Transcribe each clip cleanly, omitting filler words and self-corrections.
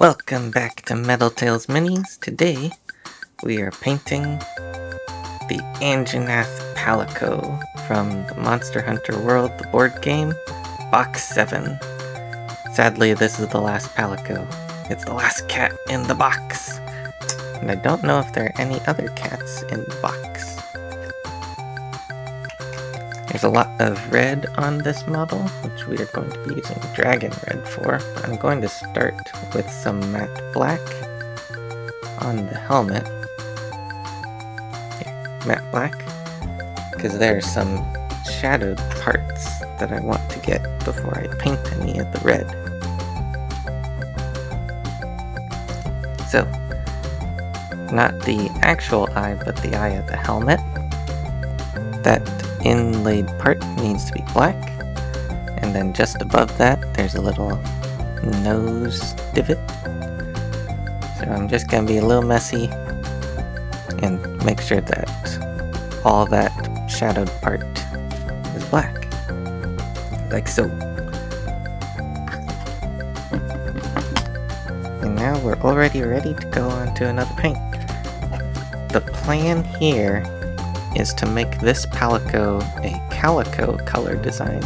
Welcome back to Metal Tales Minis. Today, we are painting the Anjanath Palico from the Monster Hunter World, the board game, Box 7. Sadly, this is the last Palico. It's the last cat in the box. And I don't know if there are any other cats in the box. There's a lot of red on this model, which we are going to be using dragon red for. I'm going to start with some matte black on the helmet. Here, matte black, because there are some shadowed parts that I want to get before I paint any of the red. So, not the actual eye, but the eye of the helmet. That inlaid part needs to be black, and then just above that there's a little nose divot. So I'm just gonna be a little messy and make sure that all that shadowed part is black, like so. And now we're already ready to go on to another paint. The plan here is to make this Palico a calico color design,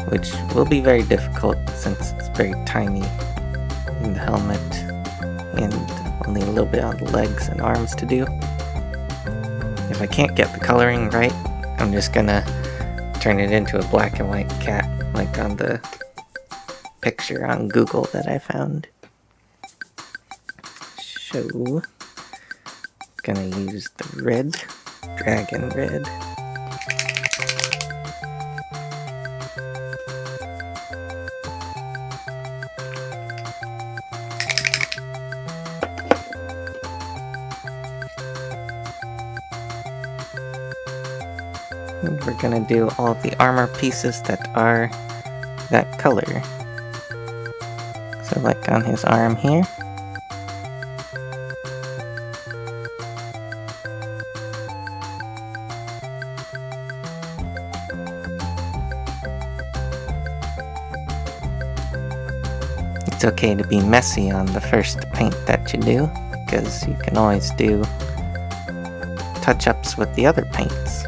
which will be very difficult since it's very tiny in the helmet and only a little bit on the legs and arms to do. If I can't get the coloring right, I'm just gonna turn it into a black and white cat, like on the picture on Google that I found. So, gonna use the red, dragon red. And we're gonna do all the armor pieces that are that color. So like on his arm here. It's okay to be messy on the first paint that you do, because you can always do touch-ups with the other paints.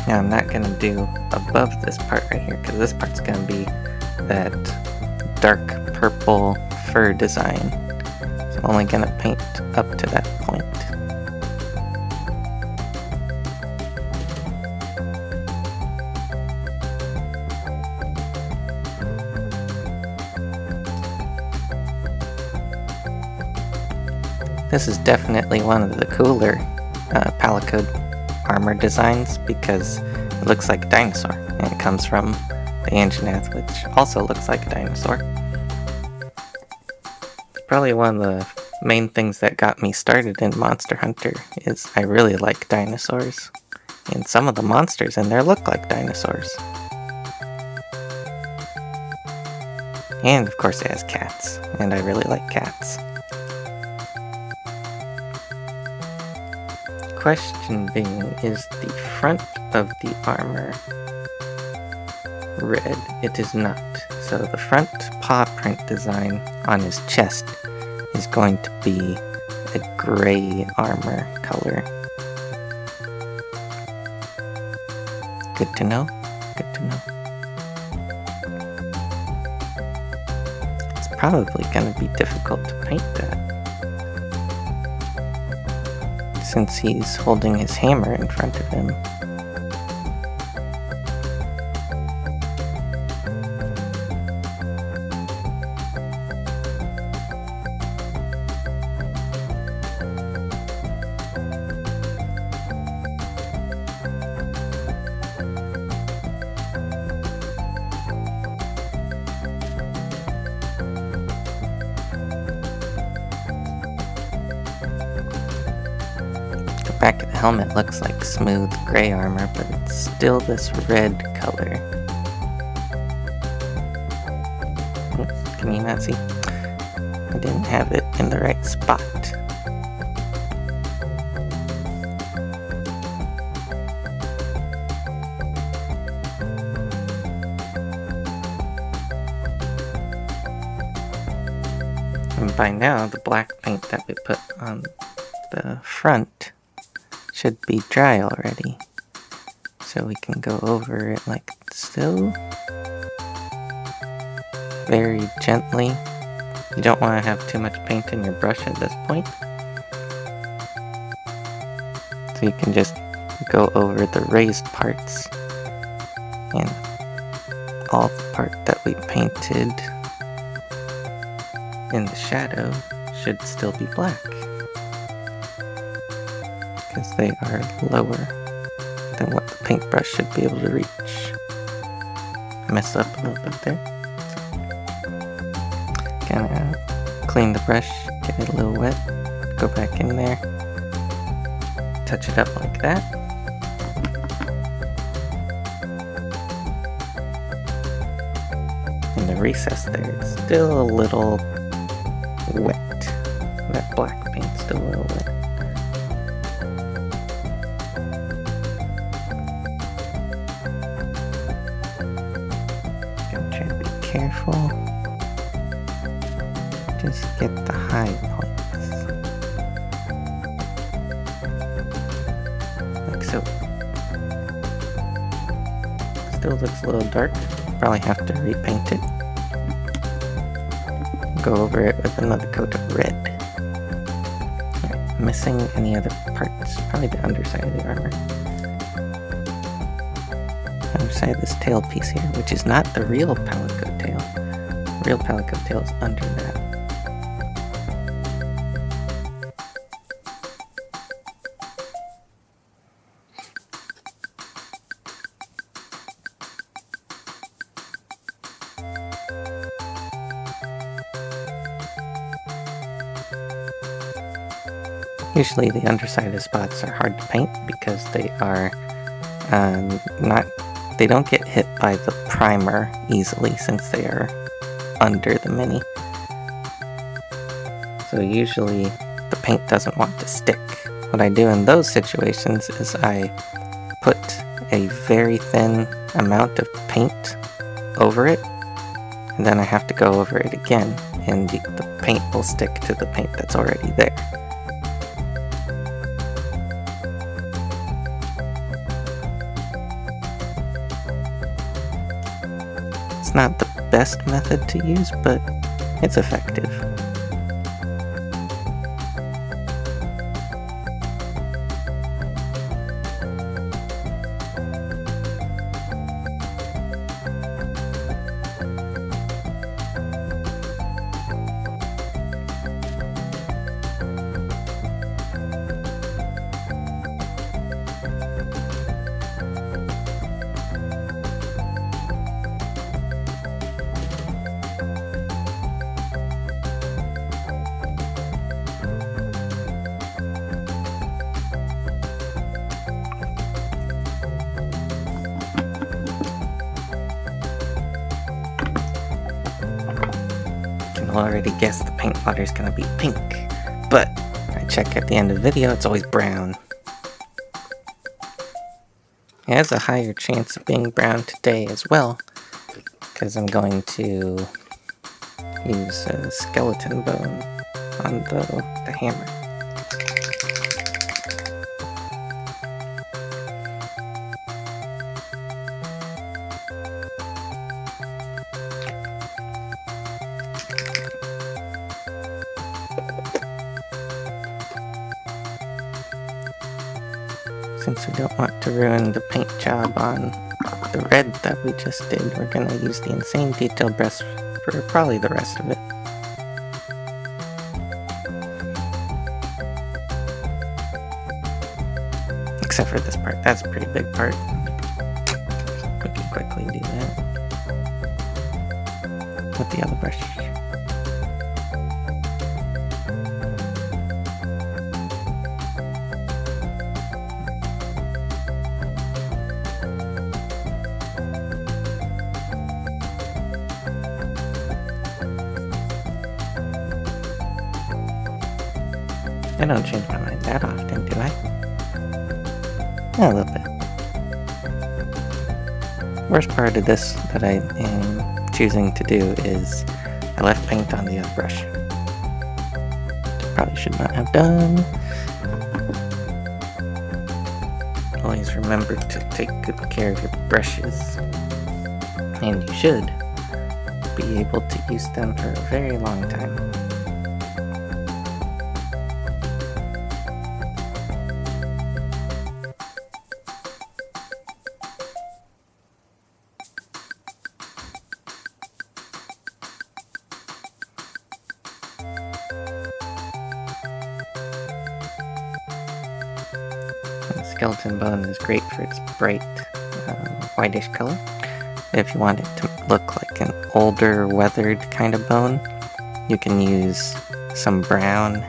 Now I'm not going to do above this part right here, because this part's going to be that dark purple fur design, so I'm only gonna paint up to that point. This is definitely one of the cooler Palico armor designs because it looks like a dinosaur, and it comes from the Anjanath, which also looks like a dinosaur. Probably one of the main things that got me started in Monster Hunter is I really like dinosaurs, and some of the monsters in there look like dinosaurs. And of course it has cats, and I really like cats. Question being, is the front of the armor red? It is not. So the front paw print design on his chest is going to be a gray armor color. Good to know. Good to know. It's probably going to be difficult to paint that, since he's holding his hammer in front of him. Back of the helmet looks like smooth gray armor, but it's still this red color. Oops, can you not see? I didn't have it in the right spot. And by now, the black paint that we put on the front should be dry already. So we can go over it like so. Very gently. You don't want to have too much paint in your brush at this point. So you can just go over the raised parts. And all the part that we painted in the shadow should still be black. Because they are lower than what the paintbrush should be able to reach. I messed up a little bit there. Kinda clean the brush, get it a little wet, go back in there, touch it up like that. And the recess there is still a little wet. That black paint's still a little wet. Gonna try to be careful. Just get the high points. Like so. Still looks a little dark. Probably have to repaint it. Go over it with another coat of red. Right, missing any other parts? Probably the underside of the armor. Underside of this tail piece here, which is not the real Palico tail. The real Palico tail is under that. Usually the underside of spots are hard to paint because they are they don't get hit by the primer easily since they are under the mini. So usually the paint doesn't want to stick. What I do in those situations is I put a very thin amount of paint over it, and then I have to go over it again, and the paint will stick to the paint that's already there. It's not the best method to use, but it's effective. Already guess the paint water is gonna be pink, but I check at the end of the video, it's always brown. It has a higher chance of being brown today as well, because I'm going to use a skeleton bone on the hammer. Since we don't want to ruin the paint job on the red that we just did, we're going to use the Insane Detail brush for probably the rest of it. Except for this part. That's a pretty big part. We can quickly do that with the other brush. I don't change my mind that often, do I? Yeah, a little bit. Worst part of this that I am choosing to do is I left paint on the other brush. Probably should not have done. Always remember to take good care of your brushes. And you should be able to use them for a very long time. The skeleton bone is great for its bright whitish color. If you want it to look like an older, weathered kind of bone, you can use some brown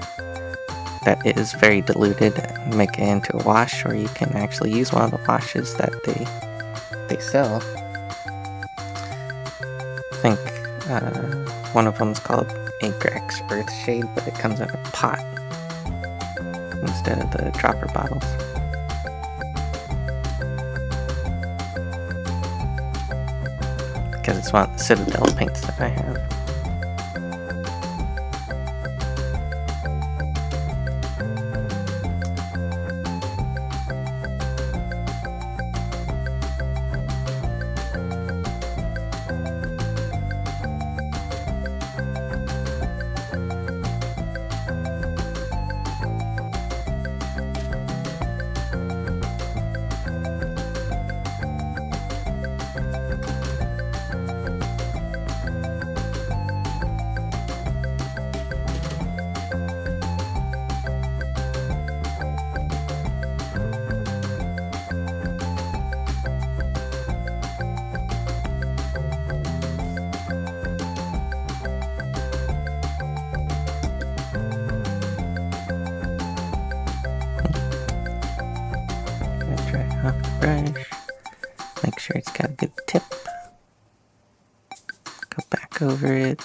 that is very diluted and make it into a wash, or you can actually use one of the washes that they sell. I think one of them is called Agrax Earthshade, but it comes in a pot instead of the dropper bottles. Because it's one of the Citadel paints that I have. Off the brush, make sure it's got a good tip, go back over it,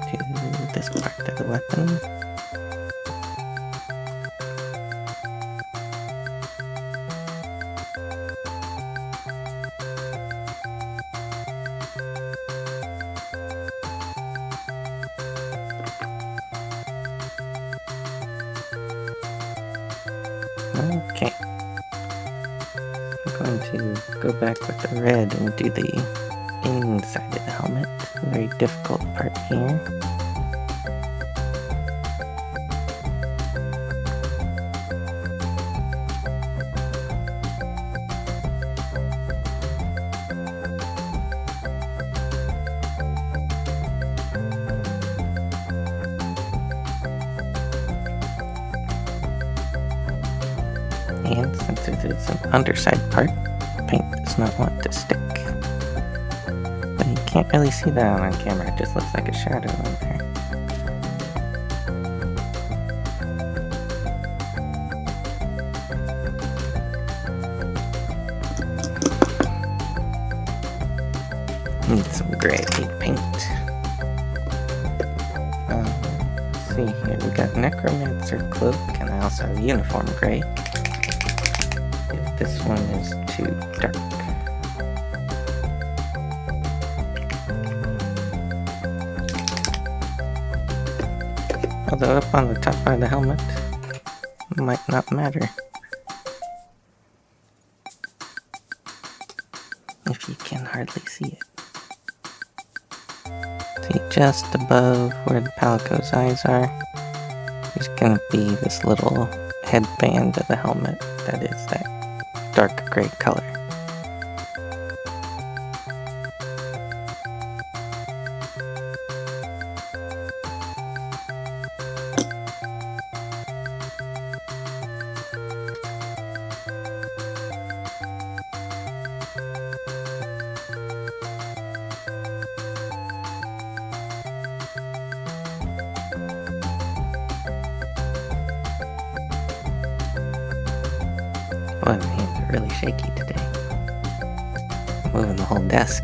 to this part of the weapon. Okay, I'm going to go back with the red and do the inside of the helmet, a very difficult part here. And since it is an underside part, paint does not want to stick. But you can't really see that on camera, it just looks like a shadow on there. Need some gray paint. Let's see here, we got Necromancer Cloak, and I also have Uniform Gray. This one is too dark. Although up on the top part of the helmet might not matter if you can hardly see it. See, just above where the Palico's eyes are, there's gonna be this little headband of the helmet that is that dark gray color. Boy, my hands are really shaky today. I'm moving the whole desk.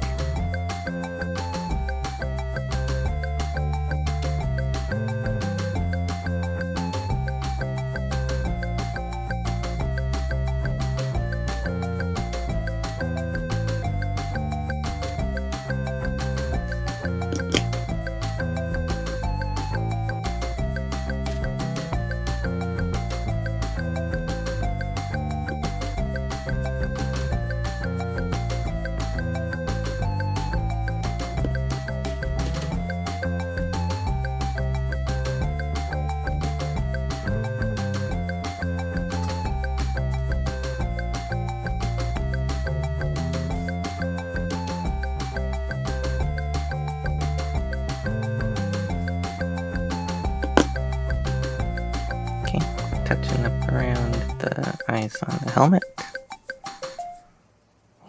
touching up around the eyes on the helmet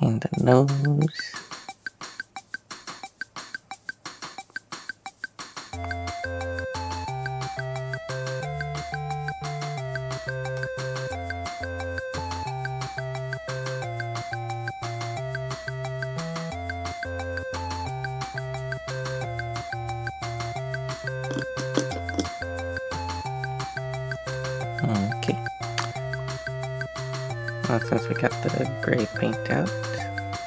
and the nose. Okay. Well, since we got the gray paint out,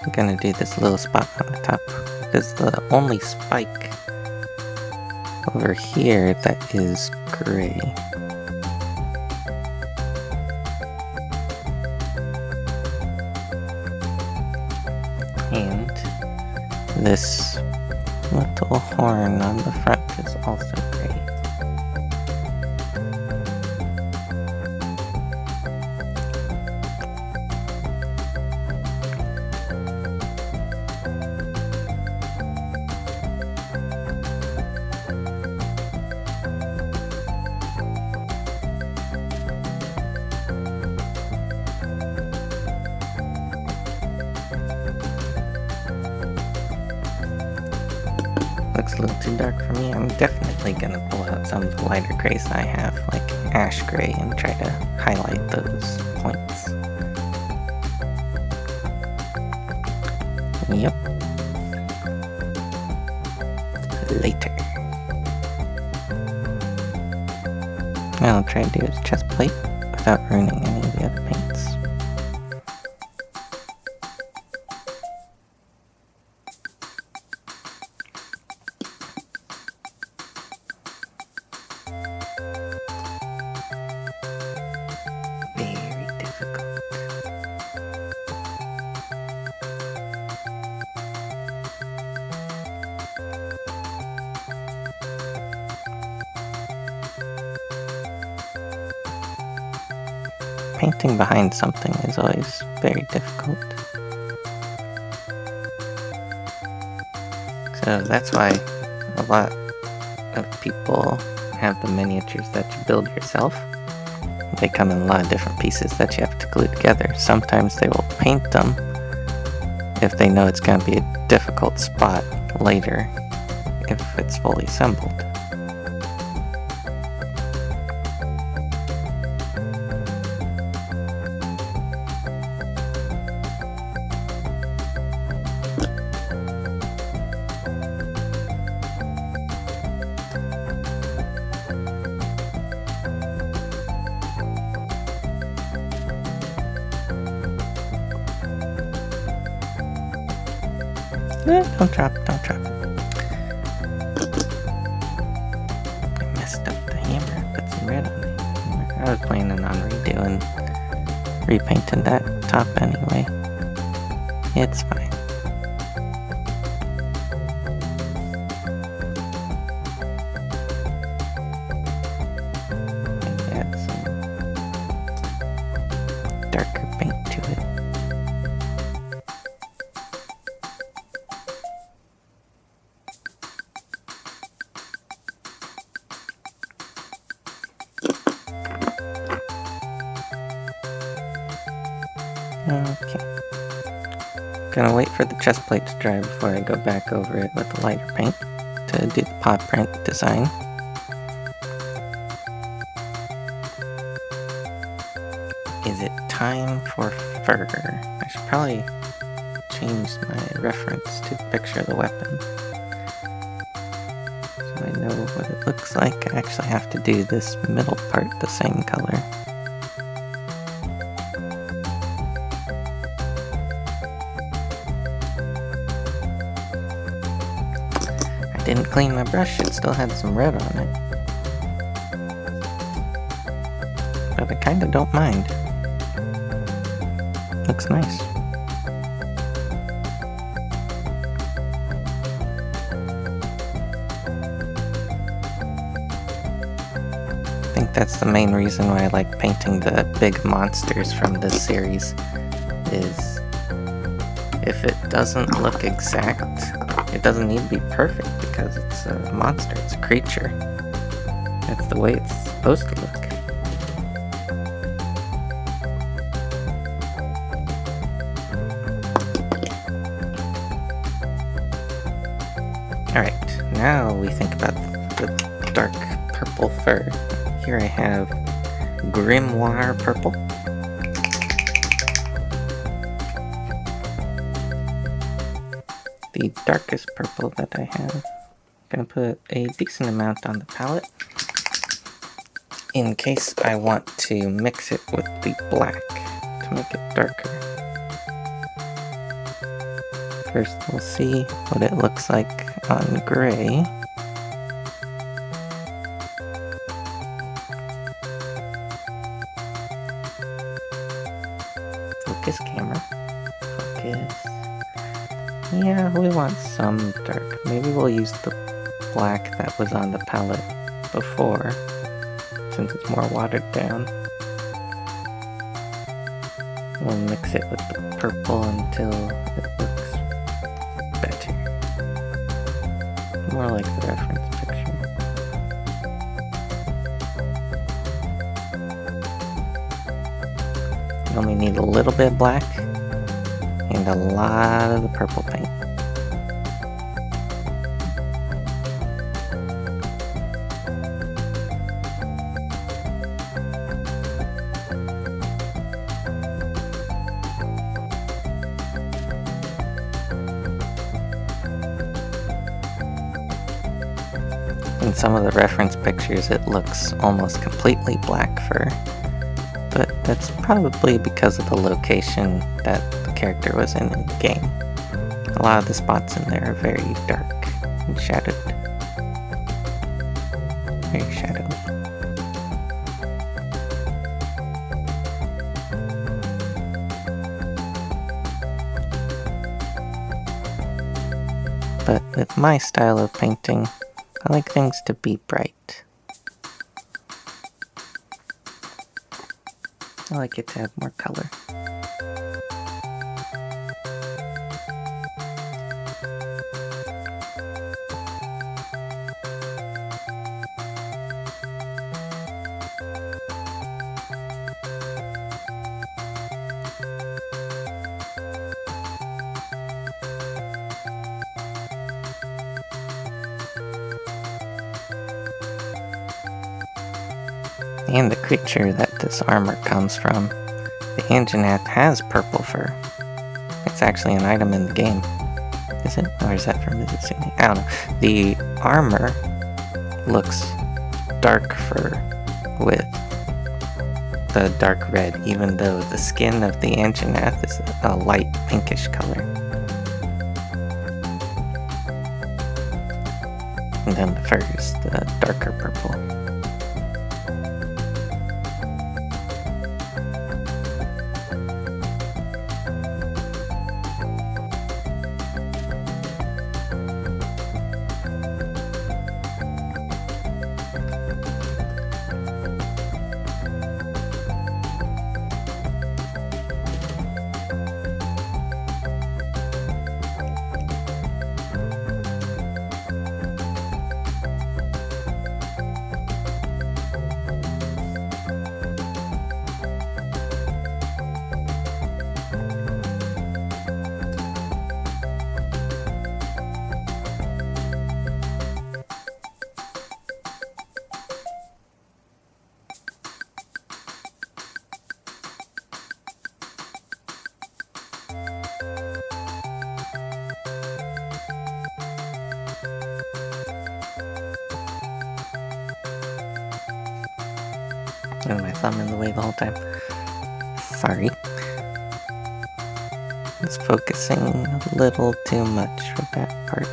I'm gonna do this little spot on the top. Because the only spike over here that is gray. And this little horn on the front is also gray. Looks a little too dark for me. I'm definitely gonna pull out some of the lighter grays I have, like ash gray, and try to highlight those points. Yep. Later. Now I'll try to do his chest plate without ruining any of the other paints. Very difficult. Painting behind something is always very difficult. So that's why a lot of people have the miniatures that you build yourself. They come in a lot of different pieces that you have to glue together. Sometimes they will paint them if they know it's going to be a difficult spot later if it's fully assembled. Don't drop it, don't drop it. I messed up the hammer, put some red on it. I was planning on repainting that top anyway. It's fine. Add some darker paint to it. Okay. Gonna wait for the chest plate to dry before I go back over it with a lighter paint to do the paw print design. Is it time for fur? I should probably change my reference to the picture of the weapon, so I know what it looks like. I actually have to do this middle part the same color. Didn't clean my brush, it still had some red on it. But I kinda don't mind. Looks nice. I think that's the main reason why I like painting the big monsters from this series, is if it doesn't look exact, it doesn't need to be perfect because it's a monster, it's a creature. That's the way it's supposed to look. Alright, now we think about the dark purple fur. Here I have Grimoire purple. The darkest purple that I have. I'm gonna put a decent amount on the palette in case I want to mix it with the black to make it darker. First we'll see what it looks like on gray. Focus camera. Focus. Yeah, we want some dark. Maybe we'll use the black that was on the palette before, since it's more watered down. We'll mix it with the purple until it looks better. More like the reference picture. You only need a little bit black and a lot of the purple paint. In some of the reference pictures it looks almost completely black fur, but that's probably because of the location that the character was in the game. A lot of the spots in there are very dark and shadowed. Very shadowy. But with my style of painting, I like things to be bright. I like it to have more color. And the creature that this armor comes from, the Anjanath, has purple fur. It's actually an item in the game. Is it? Or is that from Mizutsune? I don't know. The armor looks dark fur with the dark red, even though the skin of the Anjanath is a light pinkish color. And then the fur is the darker purple. And my thumb in the way the whole time. Sorry. It's focusing a little too much for that part.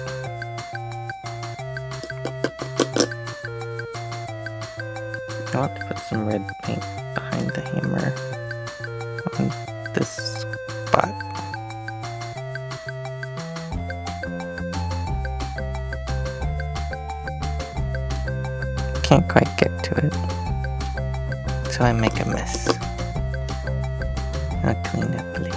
I want to put some red paint behind the hammer on this spot. Can't quite get to it, so I make a mess. I'll clean up later.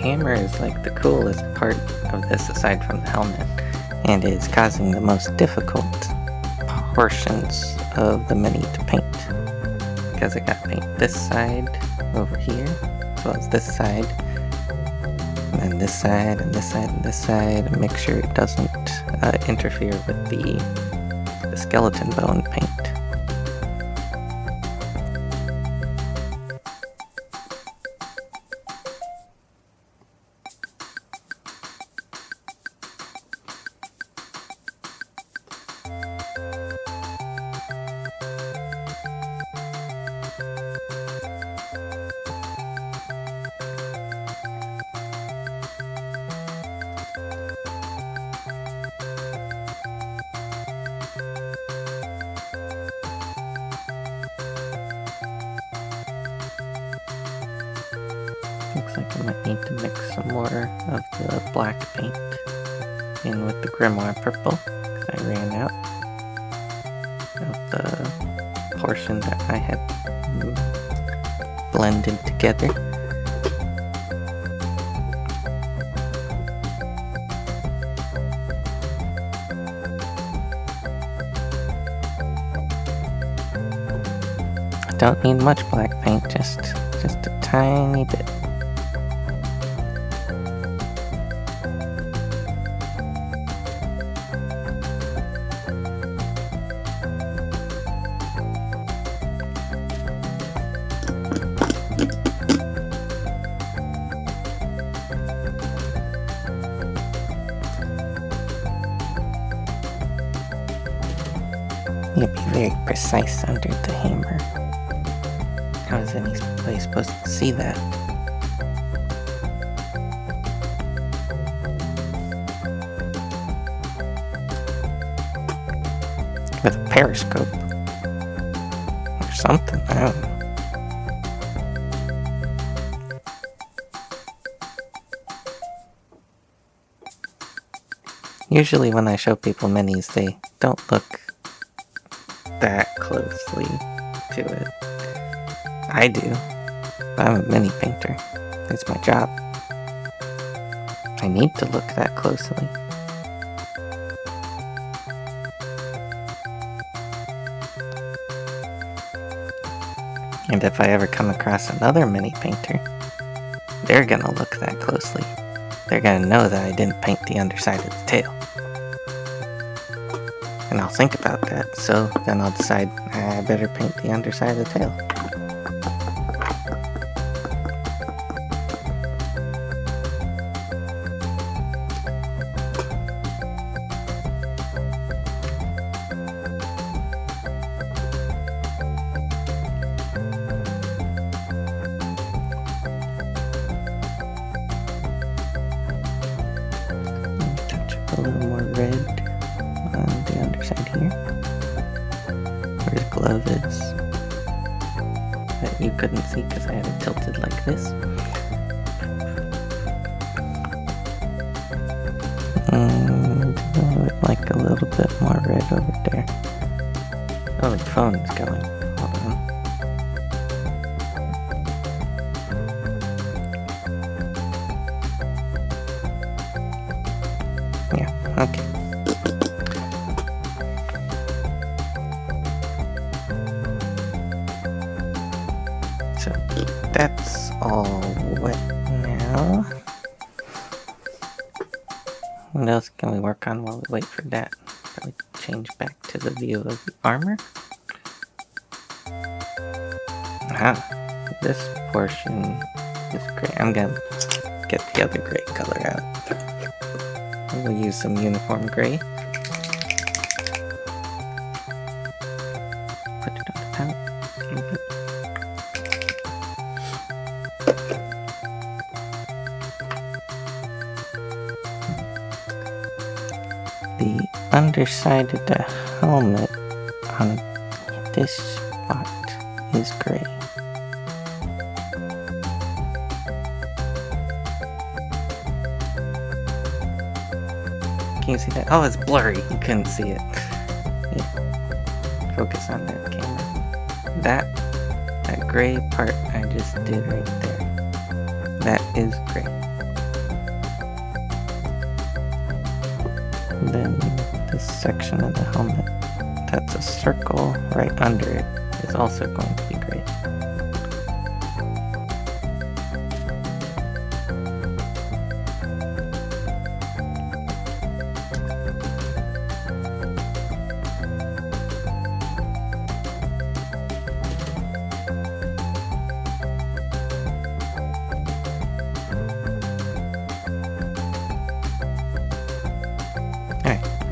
hammer is like the coolest part of this aside from the helmet, and is causing the most difficult portions of the mini to paint. Because I gotta paint this side over here, as well as this side, and then this side, and this side, and this side, and make sure it doesn't interfere with the skeleton bone paint. Looks like I might need to mix some more of the black paint in with the grimoire purple, because I ran out of the portion that I had blended together. I don't need much black paint, just a tiny bit. You have to be very precise under the hammer. How is anybody supposed to see that? With a periscope. Or something, I don't know. Usually when I show people minis, they don't look that closely to it. I do. I'm a mini painter. It's my job. I need to look that closely. And if I ever come across another mini painter, they're gonna look that closely. They're gonna know that I didn't paint the underside of the tail. And I'll think about that, so then I'll decide I better paint the underside of the tail. Touch up a little more red on the underside here, where the glove is, that you couldn't see because I had it tilted like this. And I would like a little bit more red over there. Oh, the phone's going. Hold on. Yeah, okay. So that's all wet now. What else can we work on while we wait for that? Probably change back to the view of the armor. This portion is gray. I'm gonna get the other gray color out. We'll use some uniform gray. Put it on the palette. The underside of the helmet on this spot is gray. Can you see that? Oh, it's blurry. You couldn't see it. Yeah. Focus on that camera. That gray part I just did right there. That is gray. And then this section of the helmet that's a circle right under it is also going to be gray.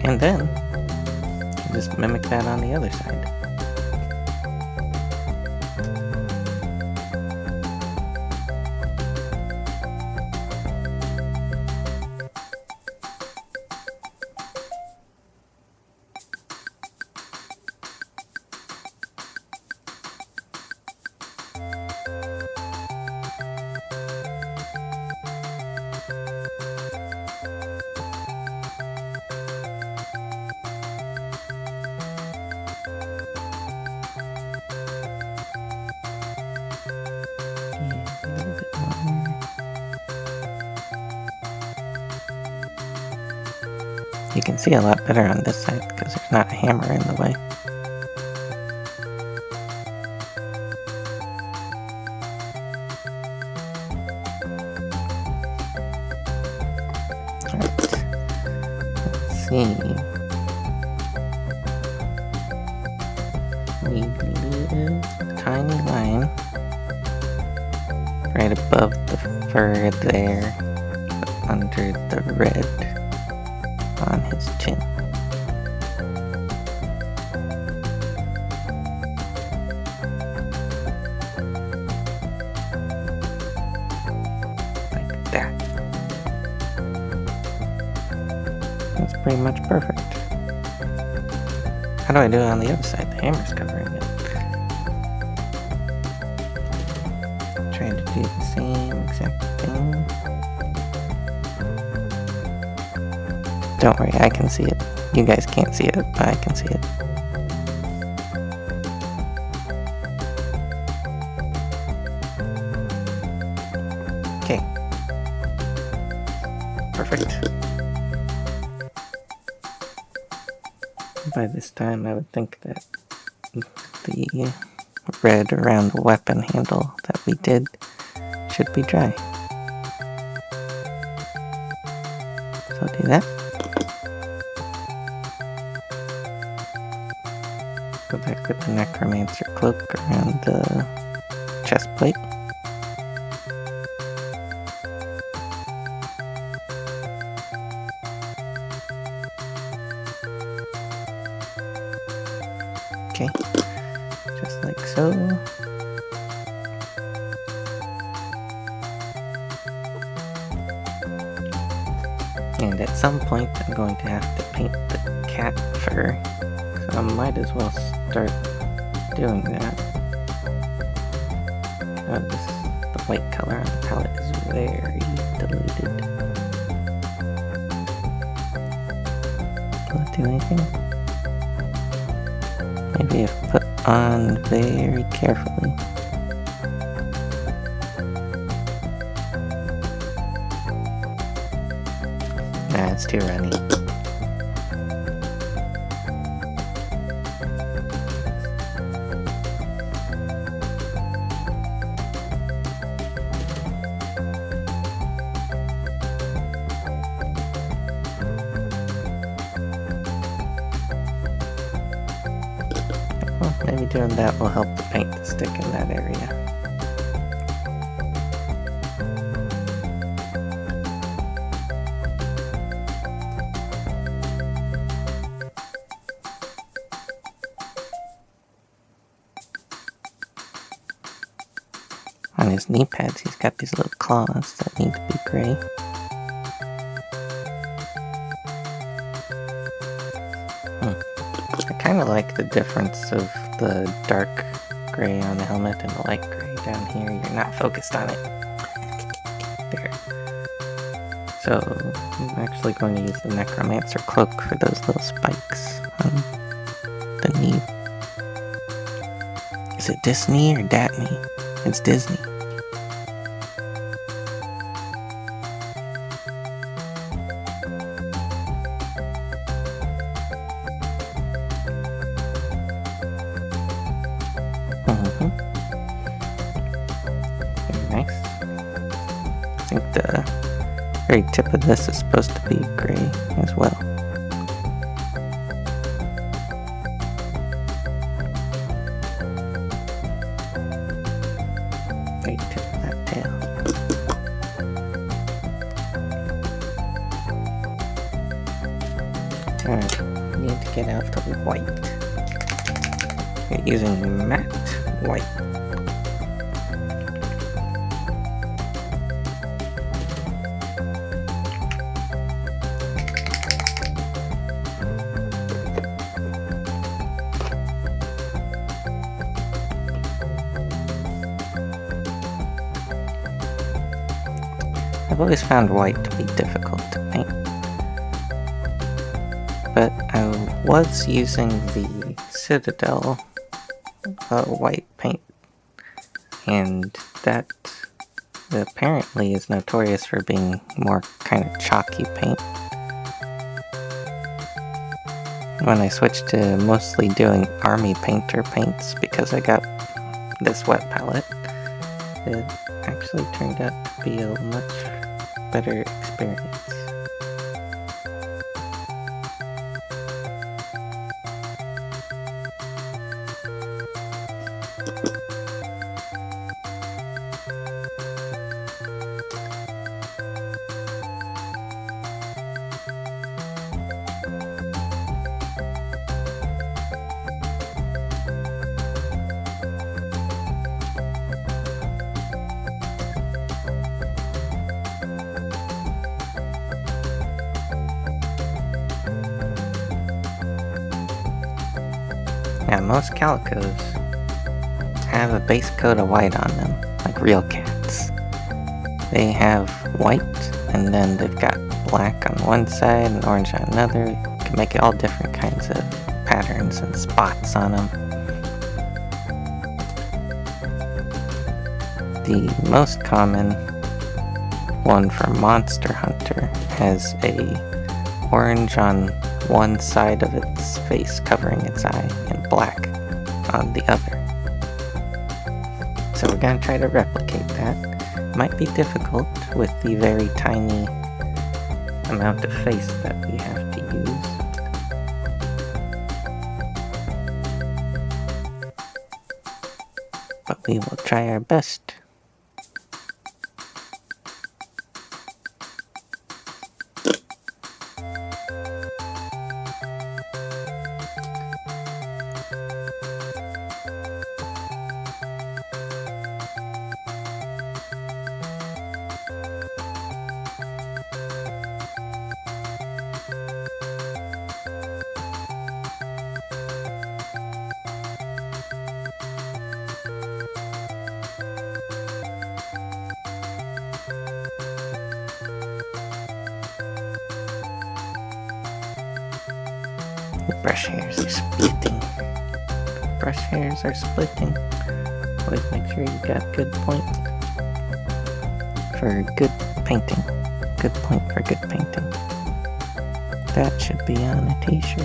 And then, just mimic that on the other side. You can see a lot better on this side because there's not a hammer in the way. Alright, let's see. We need a tiny line right above the fur there, under the red on his chin. Like that. That's pretty much perfect. How do I do it on the other side? The hammer's covering it. Trying to do the same exact thing. Don't worry, I can see it. You guys can't see it, but I can see it. Okay. Perfect. By this time, I would think that the red around the weapon handle that we did should be dry. So I'll do that. Go back with the necromancer cloak around the chest plate. Okay, just like so. And at some point I'm going to have to paint the cat fur, so I might as well start doing that. Notice the white color on the palette is very diluted. Will it do anything? Maybe if put on very carefully. Nah, it's too runny. Well, maybe doing that will help the paint to stick in that area. On his knee pads, he's got these little claws that need to be gray. I kind of like the difference of the dark gray on the helmet and the light gray down here. You're not focused on it. There. So, I'm actually going to use the necromancer cloak for those little spikes on the knee. Is it Disney or Datney? It's Disney. think the very tip of this is supposed to be gray as well. Very tip of that tail. Alright, need to get out the white. We're using matte white. I've always found white to be difficult to paint, but I was using the Citadel white paint, and that apparently is notorious for being more kind of chalky paint. When I switched to mostly doing army painter paints because I got this wet palette, it actually turned out to be a much better experience. Yeah, most calicos have a base coat of white on them, like real cats. They have white, and then they've got black on one side and orange on another. You can make all different kinds of patterns and spots on them. The most common one for Monster Hunter has a orange on one side of its face covering its eye and black on the other. So we're going to try to replicate that. Might be difficult with the very tiny amount of face that we have to use. But we will try our best. The brush hairs are splitting. Brush hairs are splitting. Always make sure you got a good point for good painting. Good point for good painting. That should be on a t-shirt.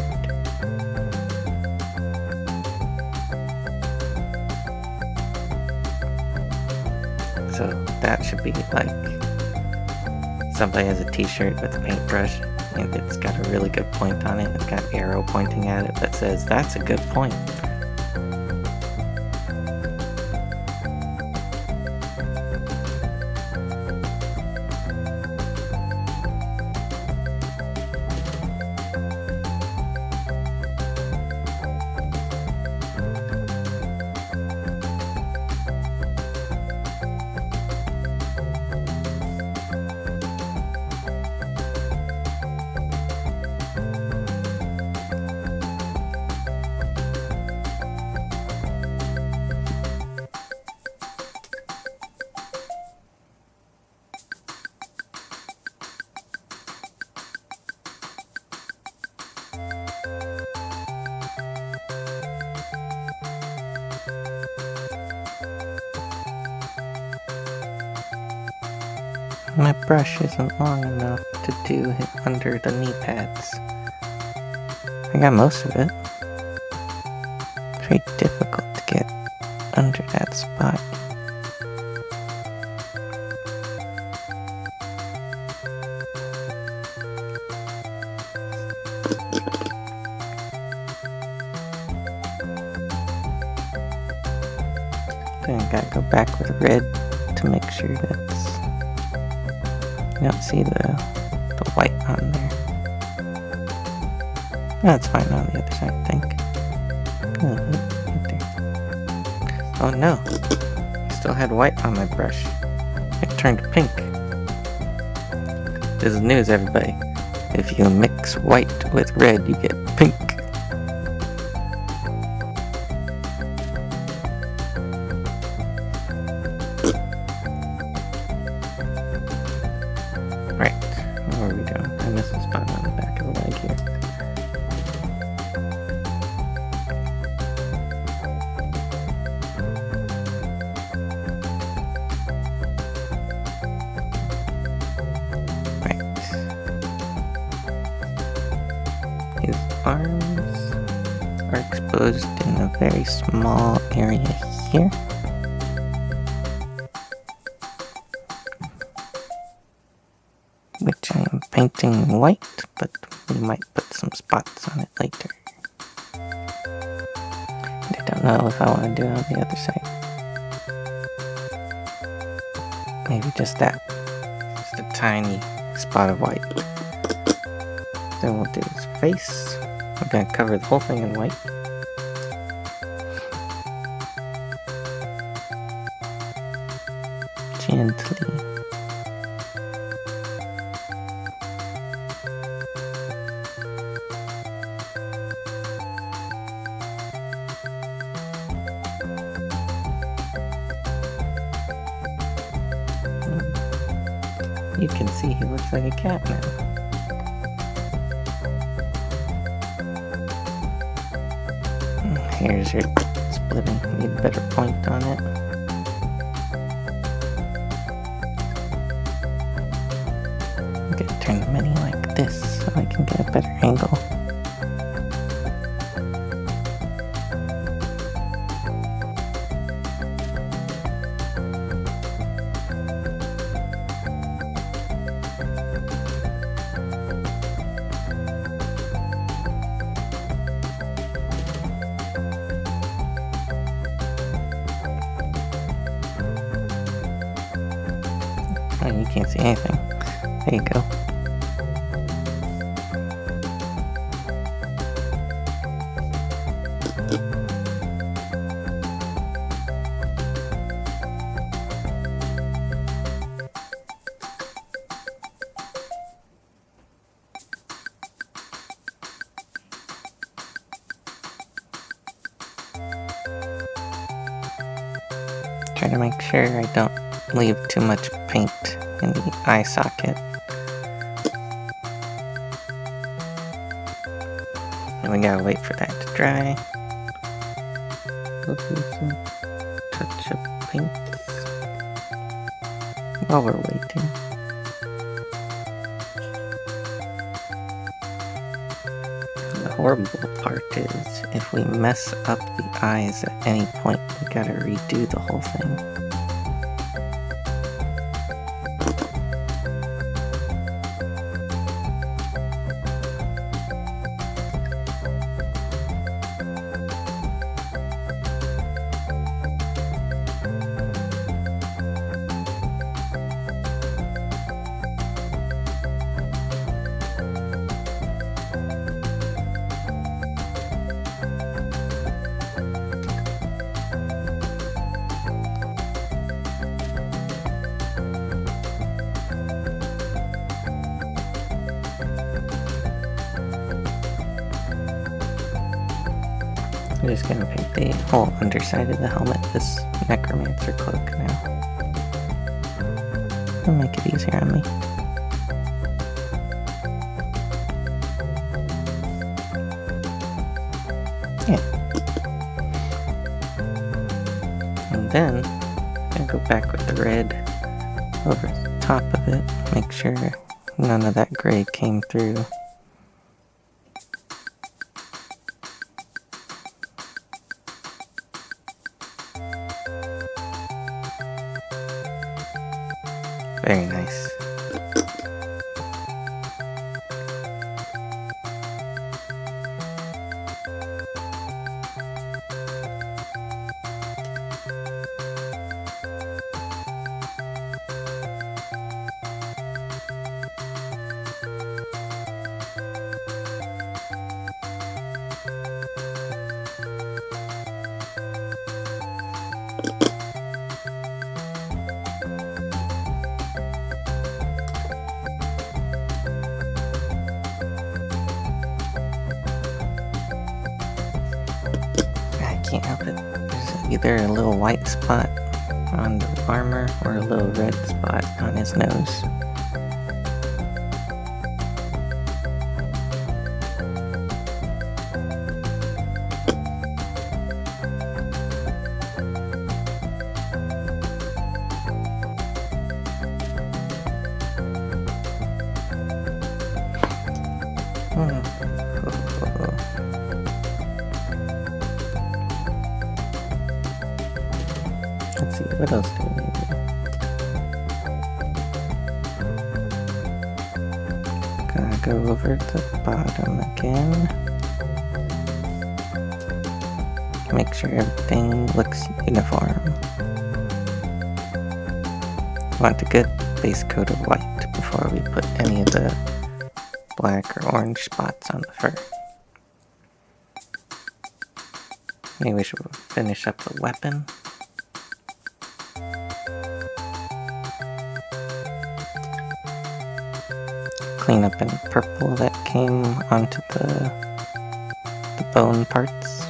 So that should be like somebody has a t-shirt with a paintbrush and it's got a really good point on it. It's got an arrow pointing at it that says, that's a good point. My brush isn't long enough to do it under the knee pads. I got most of it. It's very difficult to get under that spot. Then I gotta go back with red to make sure that's... You don't see the white on there. That's fine on the other side, I think. Right there. Oh no! I still had white on my brush. It turned pink. This is news, everybody. If you mix white with red, you get pink. Right. What are we doing? I missed a spot on the back of the leg here. Right. His arms are exposed in a very small area here. Which I am painting white, but we might put some spots on it later. I don't know if I want to do it on the other side. Maybe just that. Just a tiny spot of white. Then we'll do his face. I'm going to cover the whole thing in white. Gently. You can see he looks like a cat now. Hairs are splitting. Need a better point on it. I'm gonna turn the mini like this so I can get a better angle. Oh, you can't see anything. There you go. Try to make sure I don't leave too much paint in the eye socket. And we gotta wait for that to dry. We'll do some touch-up paints while we're waiting. The horrible part is, if we mess up the eyes at any point, we gotta redo the whole thing. I'm just gonna paint the whole underside of the helmet this necromancer cloak now. It'll make it easier on me. Yeah. And then I'm gonna go back with the red over the top of it, make sure none of that gray came through. Very nice. either a little white spot on the armor or a little red spot on his nose. Let's see, what else do we need? Gonna go over the bottom again. Make sure everything looks uniform. Want a good base coat of white before we put any of the black or orange spots on the fur. Maybe we should finish up the weapon. Clean up any purple that came onto the bone parts.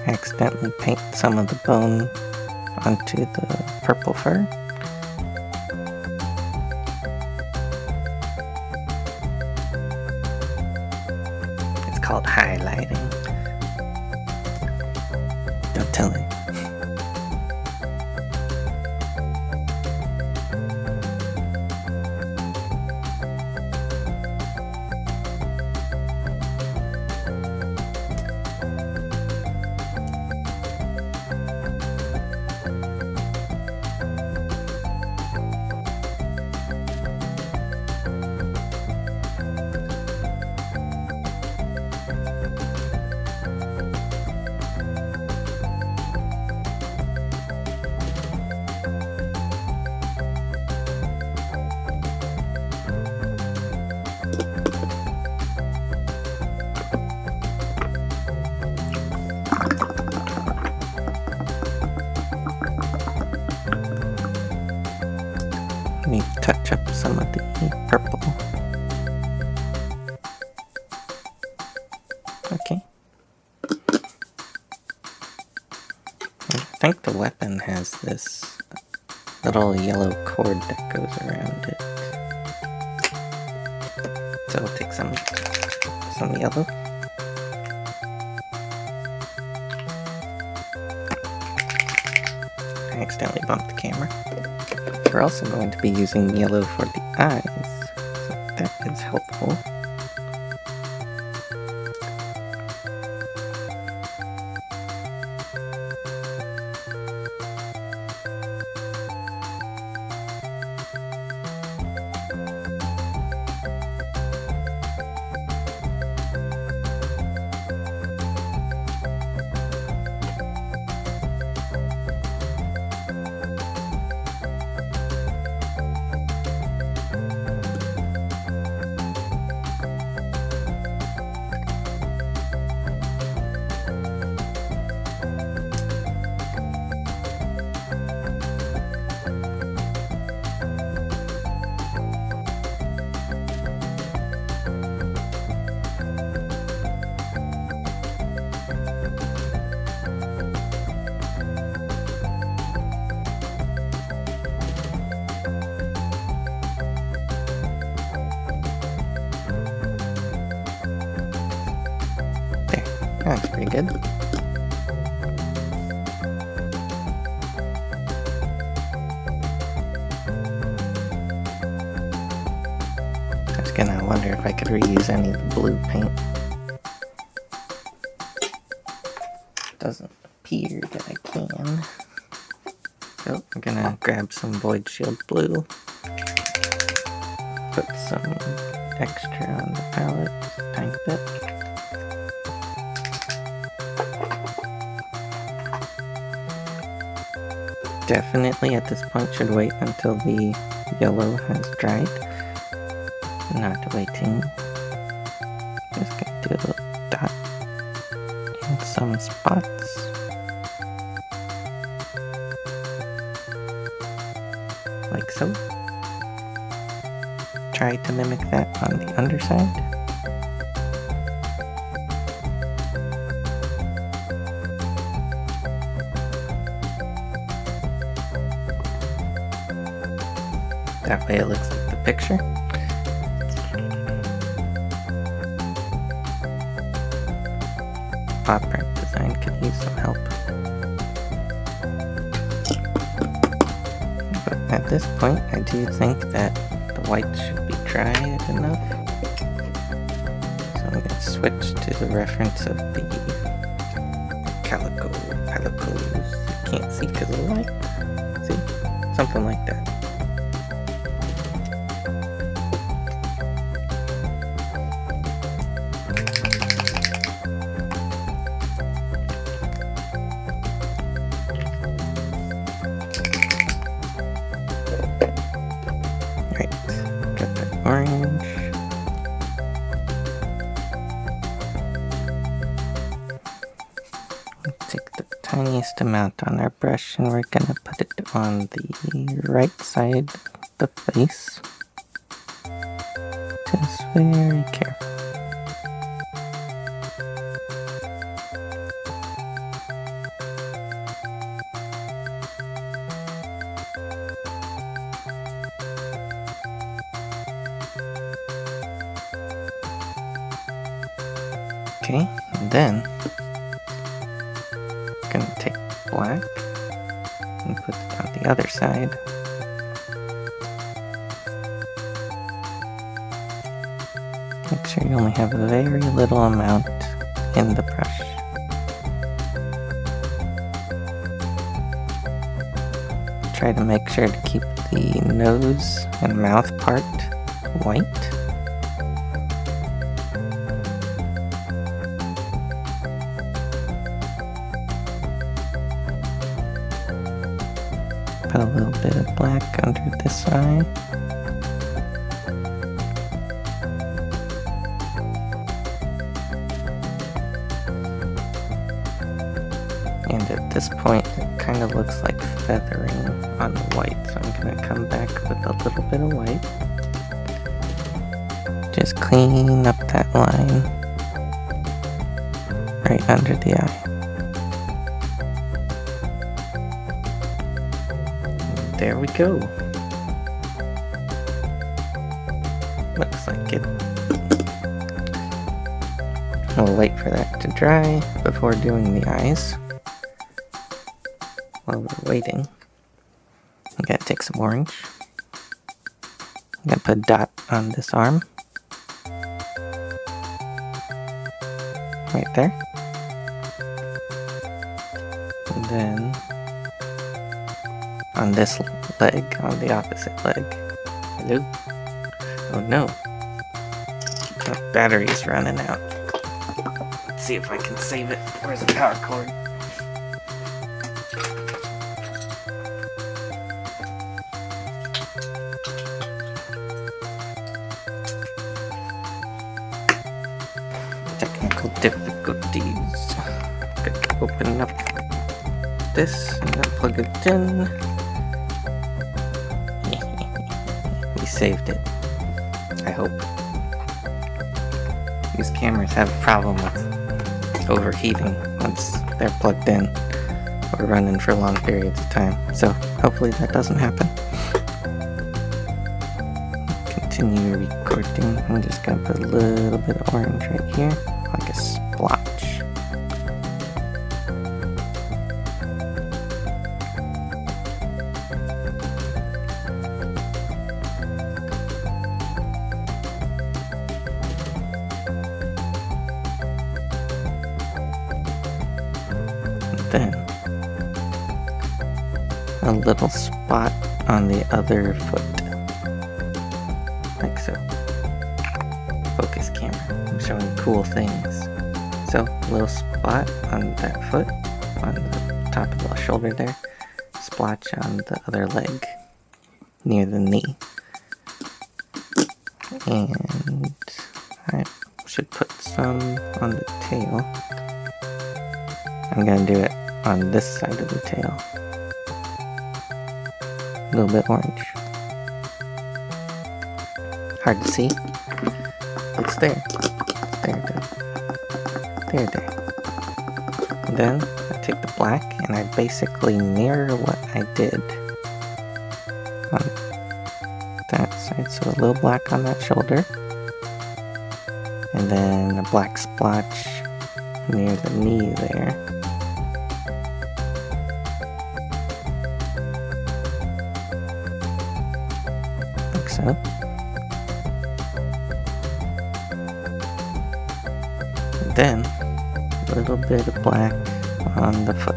Accidentally paint some of the bone onto the purple fur. It's called highlighting. Don't tell him. Let me touch up some of the purple. Okay. I think the weapon has this little yellow cord that goes around it. So I'll take some yellow. I accidentally bumped the camera. We're also going to be using yellow for the eyes, so that is helpful. That's pretty good. I was gonna wonder if I could reuse any of the blue paint. Doesn't appear that I can. So I'm gonna grab some Void Shield blue. Put some extra on the palette, just a tiny bit. Definitely at this point should wait until the yellow has dried. Not waiting. Just gonna do a little dot in some spots. like so. Try to mimic that on the underside. That way it looks like the picture. Paw print design could use some help. But at this point, I do think that the white should be dry enough. So I'm going to switch to the reference of the palicos. You can't see because of the light. See? Something like that. Orange. Take the tiniest amount on our brush and we're gonna put it on the right side of the face. Just very careful. Okay, and then I'm gonna take black and put it on the other side. Make sure you only have a very little amount in the brush. Try to make sure to keep the nose and mouth part white. Put a little bit of black under this eye. And at this point, it kind of looks like feathering on the white, so I'm going to come back with a little bit of white. Just clean up that line right under the eye. There we go. Looks like it. We'll wait for that to dry before doing the eyes. While we're waiting, I'm gonna take some orange. I'm gonna put a dot on this arm. Right there. And then on this leg, on the opposite leg. Hello? Oh no. The battery's running out. Let's see if I can save it. Where's the power cord? Technical difficulties. Gotta open up this and then plug it in. We saved it. I hope. These cameras have a problem with overheating once they're plugged in or running for long periods of time. So hopefully that doesn't happen. Continue recording. I'm just gonna put a little bit of orange right here, like a splotch. Then a little spot on the other foot, like so. Focus camera, I'm showing cool things. So a little spot on that foot, on the top of the shoulder there, splotch on the other leg near the knee, and I should put some on the tail. I'm gonna do it on this side of the tail. A little bit orange. hard to see. It's there. There. And then I take the black and I basically mirror what I did on that side. So a little black on that shoulder. And then a black splotch near the knee there. Like so. And then a little bit of black on the foot.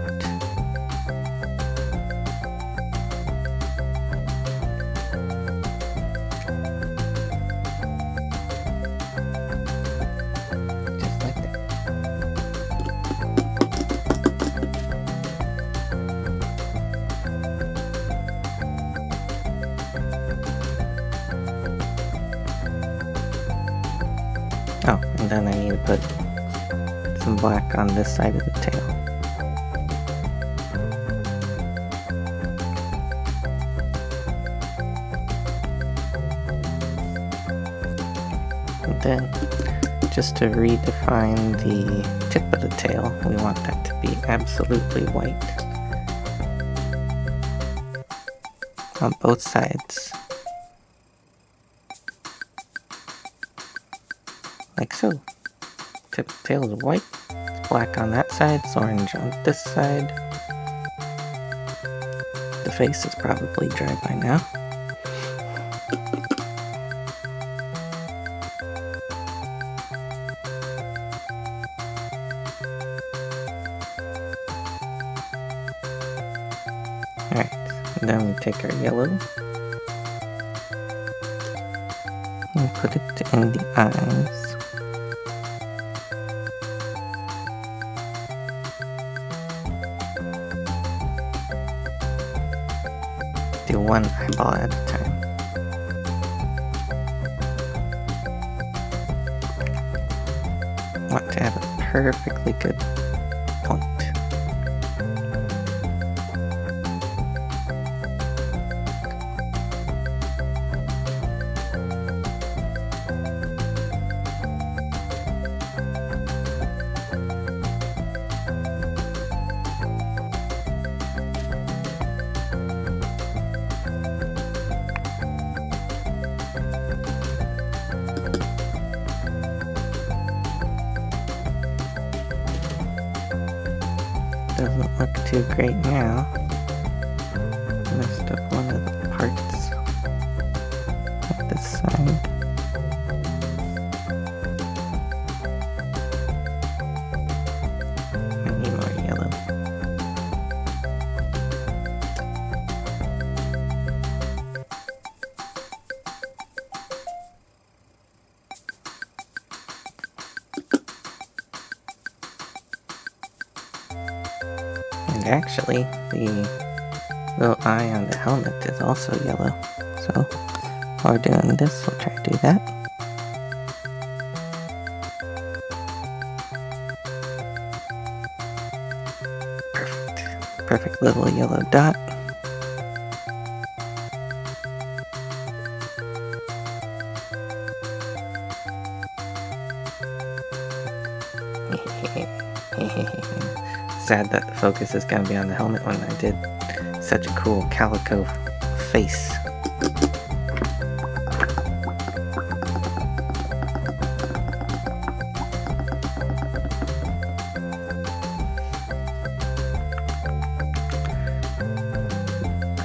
Just like that. Oh, and then I need to put some black on this side of the tail. And then, just to redefine the tip of the tail, we want that to be absolutely white on both sides. Like so. Tip of the tail is white, it's black on that side, it's orange on this side. The face is probably dry by now. Alright, and then we take our yellow and put it in the eyes. Do one eyeball at a time. Want to have a perfectly good point. Doesn't look too great now. Messed up one of the parts at this side. I need more yellow. And actually, the little eye on the helmet is also yellow. So while we're doing this, we'll try to do that. Perfect. Perfect little yellow dot. Sad that the focus is going to be on the helmet when I did such a cool calico face.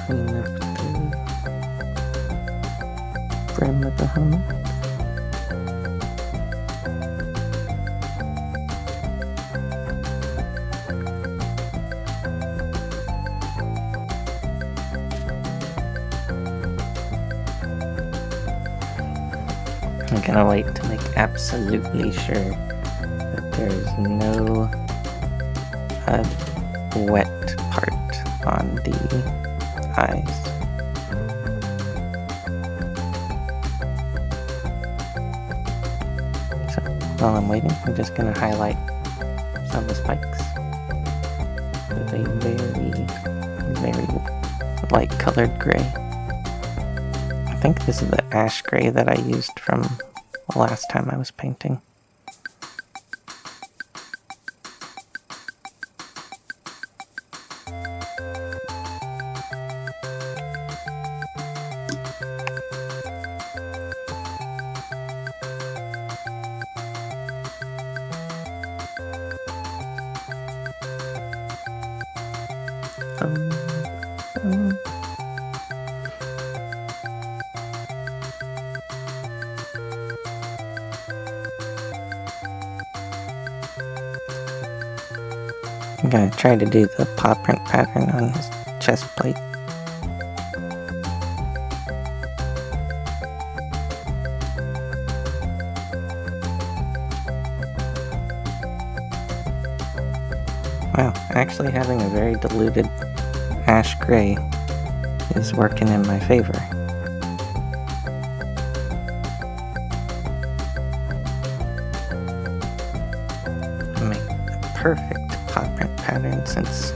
Clean up the brim of the helmet. I'm gonna wait to make absolutely sure that there's no wet part on the eyes. So while I'm waiting, I'm just gonna highlight some of the spikes with a very, very light colored gray. think this is the ash gray that I used from the last time I was painting. I'm gonna try to do the paw print pattern on his chest plate. Wow, actually having a very diluted ash gray is working in my favor. Make the perfect paw print pattern since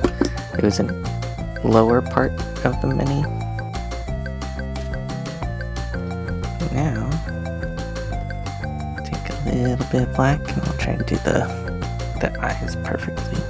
it was in the lower part of the mini. Now, take a little bit of black and I'll try to do the eyes perfectly.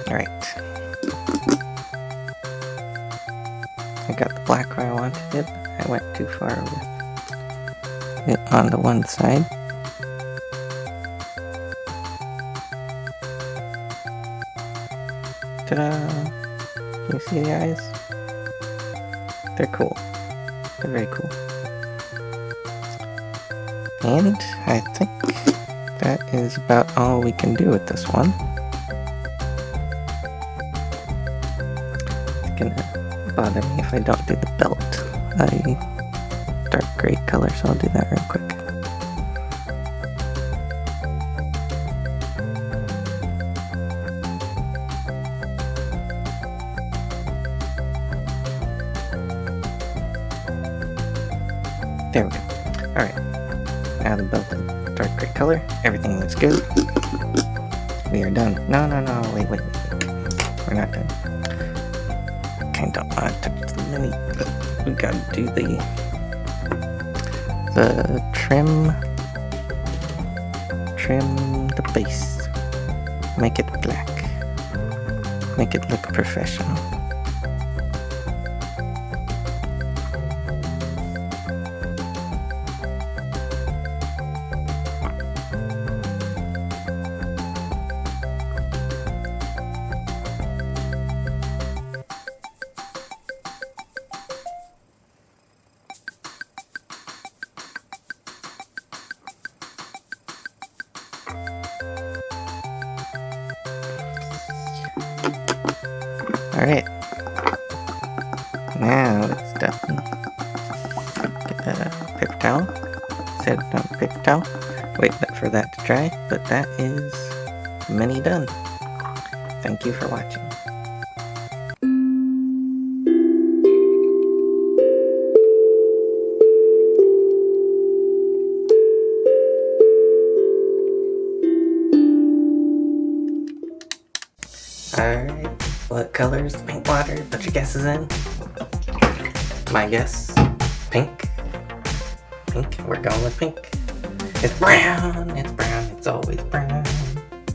Alright. I got the black where I wanted it. I went too far with it on the one side. Ta-da! Can you see the eyes? They're cool. They're very cool. And I think that is about all we can do with this one. It's gonna bother me if I don't do the belt a dark gray color, so I'll do that real quick. There we go. Alright. Now the belt is dark gray color. Everything looks good. We are done. No, wait. We're not done. Kinda don't want to touch the mini, but we gotta do the trim the base. Make it black. Make it look professional. Alright, now it's done. Get a paper towel, set it on the paper towel, wait for that to dry, but that is mini done. Thank you for watching. Alright, what color is the paint water? Put your guesses in. My guess, pink. Pink, we're going with pink. It's brown, it's always brown.